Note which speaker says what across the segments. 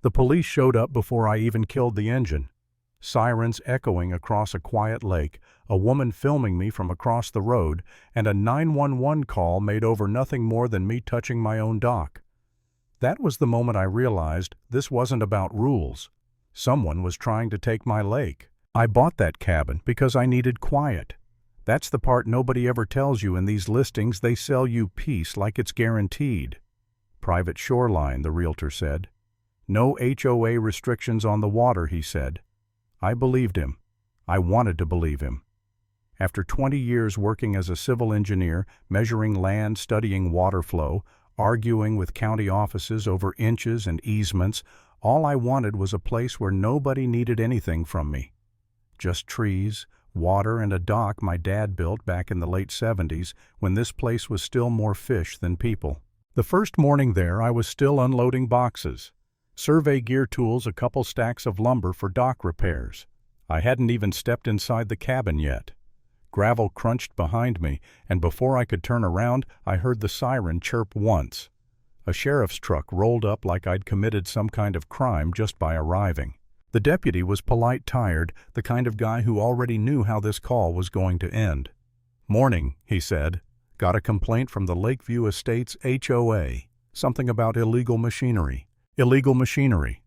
Speaker 1: The police showed up before I even killed the engine. Sirens echoing across a quiet lake, a woman filming me from across the road, and a 911 call made over nothing more than me touching my own dock. That was the moment I realized this wasn't about rules. Someone was trying to take my lake. I bought that cabin because I needed quiet. That's the part nobody ever tells you in these listings. They sell you peace like it's guaranteed. Private shoreline, the realtor said. No HOA restrictions on the water, he said. I believed him. I wanted to believe him. After 20 years working as a civil engineer, measuring land, studying water flow, arguing with county offices over inches and easements, all I wanted was a place where nobody needed anything from me. Just trees, water, and a dock my dad built back in the late 70s when this place was still more fish than people. The first morning there, I was still unloading boxes. Survey gear tools, a couple stacks of lumber for dock repairs. I hadn't even stepped inside the cabin yet. Gravel crunched behind me, and before I could turn around, I heard the siren chirp once. A sheriff's truck rolled up like I'd committed some kind of crime just by arriving. The deputy was polite, tired, the kind of guy who already knew how this call was going to end. "Morning," he said. "Got a complaint from the Lakeview Estates HOA. Something about illegal machinery." Illegal machinery.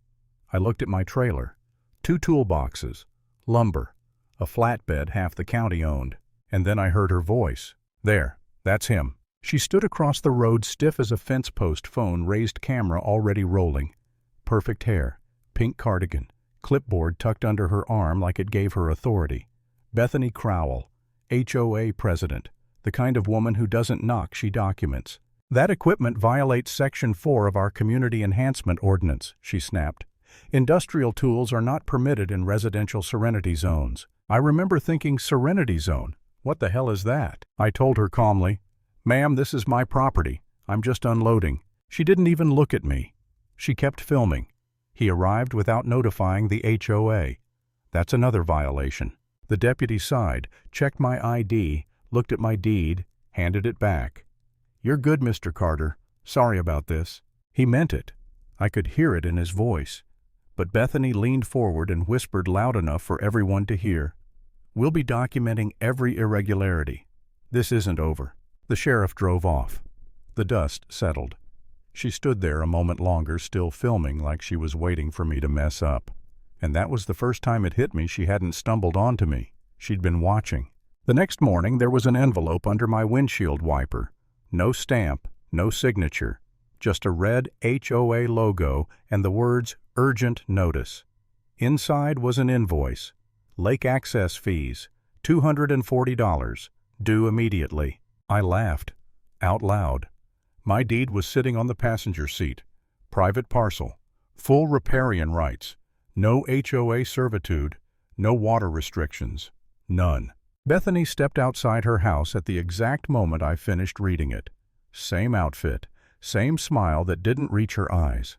Speaker 1: I looked at my trailer. 2 toolboxes, lumber, a flatbed half the county owned. And then I heard her voice. "There, that's him." She stood across the road, stiff as a fence post, phone raised, camera already rolling. Perfect hair, pink cardigan, clipboard tucked under her arm like it gave her authority. Bethany Crowell, HOA president, the kind of woman who doesn't knock, she documents. "That equipment violates Section 4 of our Community Enhancement Ordinance," she snapped. "Industrial tools are not permitted in residential serenity zones." I remember thinking, serenity zone? What the hell is that? I told her calmly, "Ma'am, this is my property. I'm just unloading." She didn't even look at me. She kept filming. He arrived without notifying the HOA. That's another violation. The deputy sighed, checked my ID, looked at my deed, handed it back. "You're good, Mr. Carter. Sorry about this." He meant it. I could hear it in his voice. But Bethany leaned forward and whispered loud enough for everyone to hear. "We'll be documenting every irregularity. This isn't over." The sheriff drove off. The dust settled. She stood there a moment longer, still filming like she was waiting for me to mess up. And that was the first time it hit me she hadn't stumbled onto me. She'd been watching. The next morning there was an envelope under my windshield wiper. No stamp, no signature, just a red HOA logo and the words "Urgent Notice." Inside was an invoice. Lake access fees, $240, due immediately. I laughed, out loud. My deed was sitting on the passenger seat. Private parcel, full riparian rights, no HOA servitude, no water restrictions, none. Bethany stepped outside her house at the exact moment I finished reading it. Same outfit, same smile that didn't reach her eyes.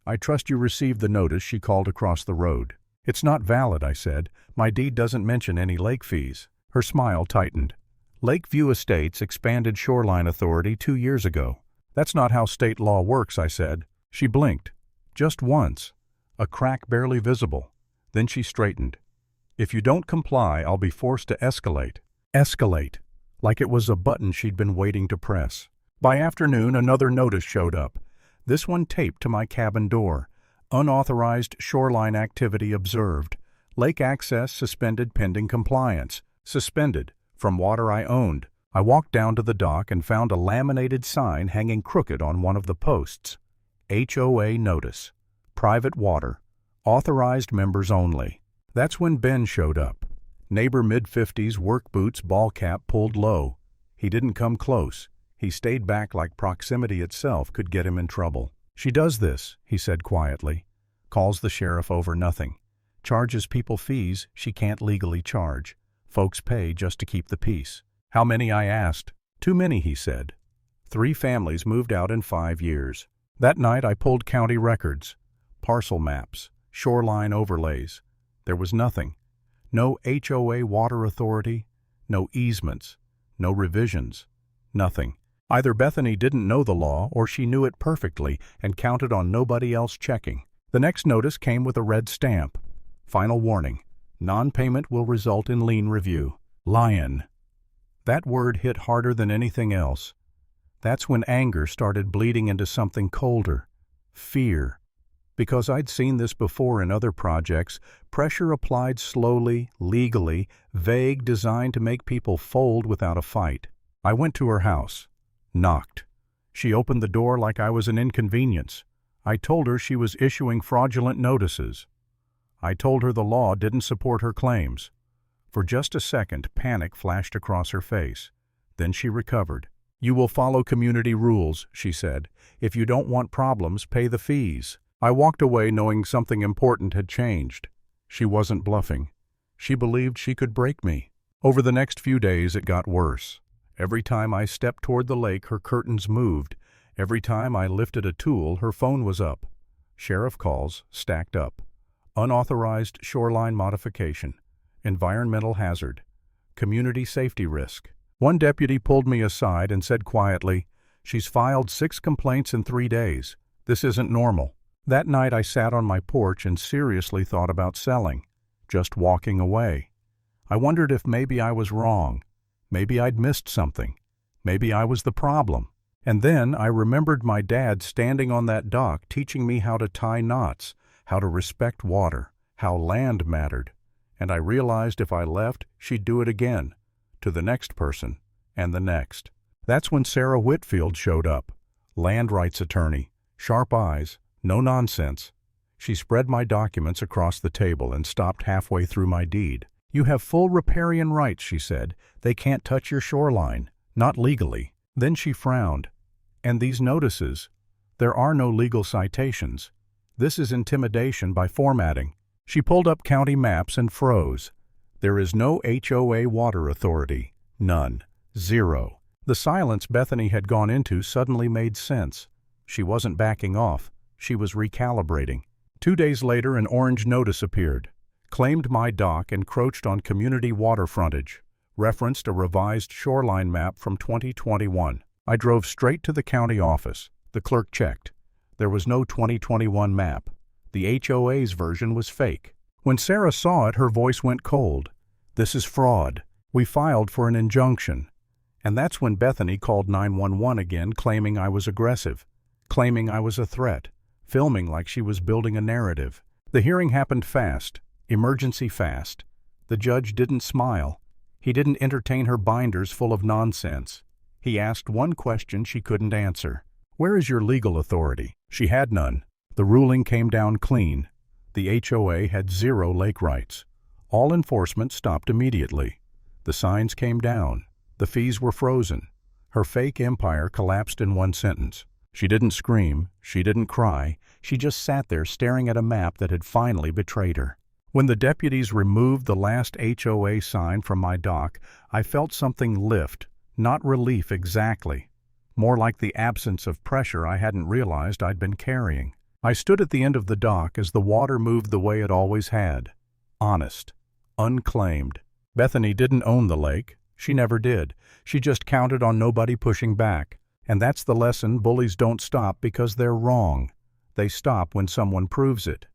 Speaker 1: "I trust you received the notice," she called across the road. "It's not valid," I said. "My deed doesn't mention any lake fees." Her smile tightened. "Lakeview Estates expanded shoreline authority 2 years ago. That's not how state law works," I said. She blinked. Just once. A crack barely visible. Then she straightened. "If you don't comply, I'll be forced to escalate." Escalate. Like it was a button she'd been waiting to press. By afternoon, another notice showed up. This one taped to my cabin door. Unauthorized shoreline activity observed. Lake access suspended pending compliance. Suspended. From water I owned. I walked down to the dock and found a laminated sign hanging crooked on one of the posts. HOA notice. Private water. Authorized members only. That's when Ben showed up. Neighbor mid-50s, work boots, ball cap pulled low. He didn't come close. He stayed back like proximity itself could get him in trouble. "She does this," he said quietly. "Calls the sheriff over nothing. Charges people fees she can't legally charge. Folks pay just to keep the peace." "How many?" I asked. "Too many," he said. 3 families moved out in 5 years. That night I pulled county records. Parcel maps. Shoreline overlays. There was nothing. No HOA water authority. No easements. No revisions. Nothing. Either Bethany didn't know the law or she knew it perfectly and counted on nobody else checking. The next notice came with a red stamp. Final warning. Non-payment will result in lien review. Lion. That word hit harder than anything else. That's when anger started bleeding into something colder. Fear. Because I'd seen this before in other projects, pressure applied slowly, legally, vague, designed to make people fold without a fight. I went to her house. Knocked. She opened the door like I was an inconvenience. I told her she was issuing fraudulent notices. I told her the law didn't support her claims. For just a second, panic flashed across her face. Then she recovered. "You will follow community rules," she said. "If you don't want problems, pay the fees." I walked away knowing something important had changed. She wasn't bluffing. She believed she could break me. Over the next few days, it got worse. Every time I stepped toward the lake, her curtains moved. Every time I lifted a tool, her phone was up. Sheriff calls stacked up. Unauthorized shoreline modification. Environmental hazard. Community safety risk. One deputy pulled me aside and said quietly, "She's filed 6 complaints in 3 days. This isn't normal." That night I sat on my porch and seriously thought about selling, just walking away. I wondered if maybe I was wrong. Maybe I'd missed something. Maybe I was the problem. And then I remembered my dad standing on that dock teaching me how to tie knots, how to respect water, how land mattered. And I realized if I left, she'd do it again, to the next person, and the next. That's when Sarah Whitfield showed up, land rights attorney, sharp eyes, no nonsense. She spread my documents across the table and stopped halfway through my deed. "You have full riparian rights," she said. "They can't touch your shoreline, not legally." Then she frowned. "And these notices? There are no legal citations. This is intimidation by formatting." She pulled up county maps and froze. There is no HOA water authority. None. Zero. The silence Bethany had gone into suddenly made sense. She wasn't backing off. She was recalibrating. 2 days later, an orange notice appeared. Claimed my dock encroached on community water frontage. Referenced a revised shoreline map from 2021. I drove straight to the county office. The clerk checked. There was no 2021 map. The HOA's version was fake. When Sarah saw it, her voice went cold. "This is fraud. We filed for an injunction." And that's when Bethany called 911 again, claiming I was aggressive, claiming I was a threat, filming like she was building a narrative. The hearing happened fast, emergency fast. The judge didn't smile. He didn't entertain her binders full of nonsense. He asked one question she couldn't answer. "Where is your legal authority?" She had none. The ruling came down clean. The HOA had 0 lake rights. All enforcement stopped immediately. The signs came down. The fees were frozen. Her fake empire collapsed in one sentence. She didn't scream. She didn't cry. She just sat there staring at a map that had finally betrayed her. When the deputies removed the last HOA sign from my dock, I felt something lift, not relief exactly. More like the absence of pressure I hadn't realized I'd been carrying. I stood at the end of the dock as the water moved the way it always had. Honest. Unclaimed. Bethany didn't own the lake. She never did. She just counted on nobody pushing back. And that's the lesson: bullies don't stop because they're wrong. They stop when someone proves it.